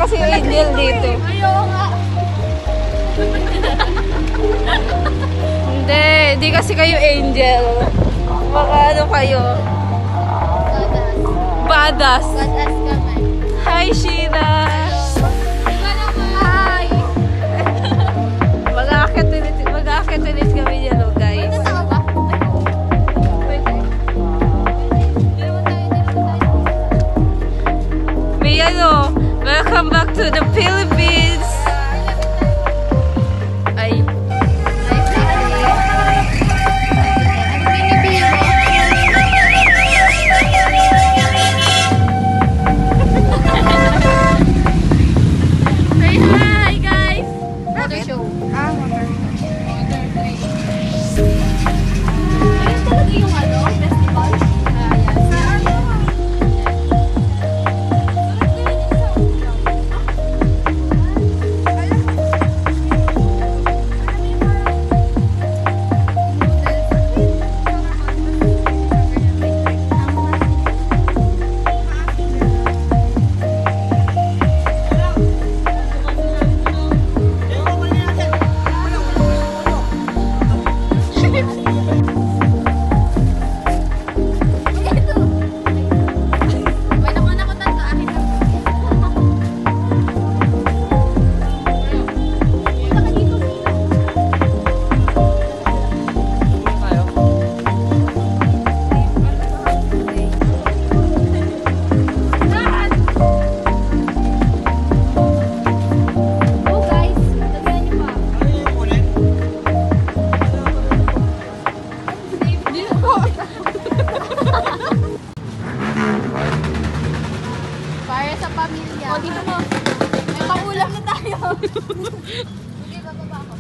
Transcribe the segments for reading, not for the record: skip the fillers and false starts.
Kasi angel dito. Ayaw nga. Hindi kasi kayo angel. Baka ano kayo? Badass. Badass kami. Hi, Sheila. Hi. Mag-aakit ulit kami dyan, oh, guys. Tatawa ba? May ano, welcome back to the Philippines. Ay. Say hi, guys. Water show. Ayun talaga yung ano, festival? Para sa pamilya. O, dito mo. May pangulam na tayo. Okay, bababa ako.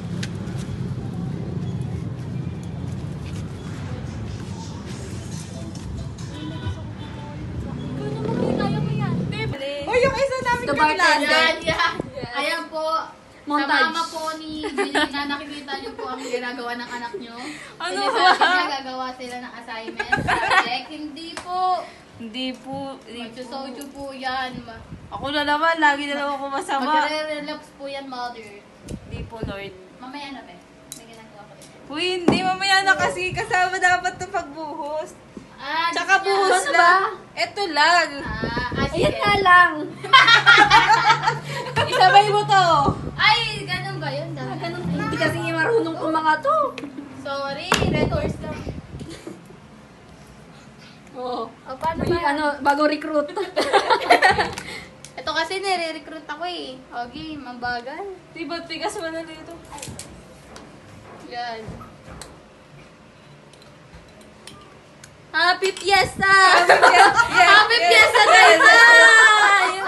Oh, yung isa namin Yan, yan. Ayan po. Montage. Sa mama po ni Julina, nakikita niyo po ang ginagawa ng anak niyo. Ano Sinasabi ba? niya gagawa sila ng assignment, project. Hindi po. Hindi po. Magsusoju po yan. Ako na naman, lagi na naman ako masama. Magre-relax po yan, mother. Hindi po, Lord. Mamaya na ba? May ginagawa ko rin. Uy, hindi. Mamaya na kasi kasama dapat ito pagbuhos. Tsaka gusto niya. buhos Ano lang. Ito lang. Sige. Ayan nga lang. Isabay mo to. Ay, ganun ba yun? Ganun. Hindi kasi marunong kung mga to. Sorry, red horse lang. Oo. O, paano ba? Bago recruit. Ito kasi nire-recruit ako eh. Okay, mabagal. Diba, tigas mo na dito. Yan. Happy Fiesta! Happy Fiesta, Taytay!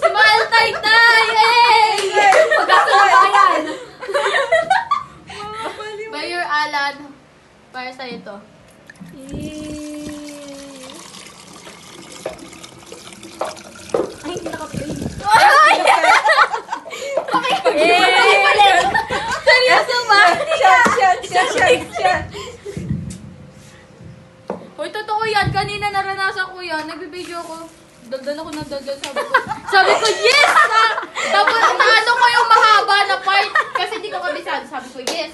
Smile, Taytay! Hey! Pagkakalabayan! By your Alan, para sa'yo to. Siya. Hoy, totoo yan. Kanina naranasan ko yan. Nagbibideo ko. Daldal ako ng daldal. Sabi ko, yes! Tapos naano ko yung mahaba na part. Kasi di ko kabisado. Sabi ko, yes.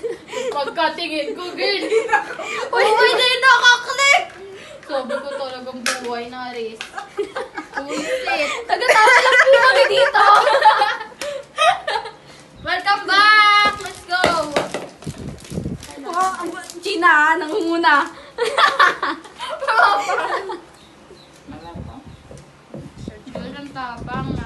Pagkatingin ko, girl. Uy, hindi nakaklik! Sabi ko talagang buhay na rin. Bullshit. Taga-tawa lang po kami dito. Welcome back! Let's go! China, nangunguna. Ang tapang.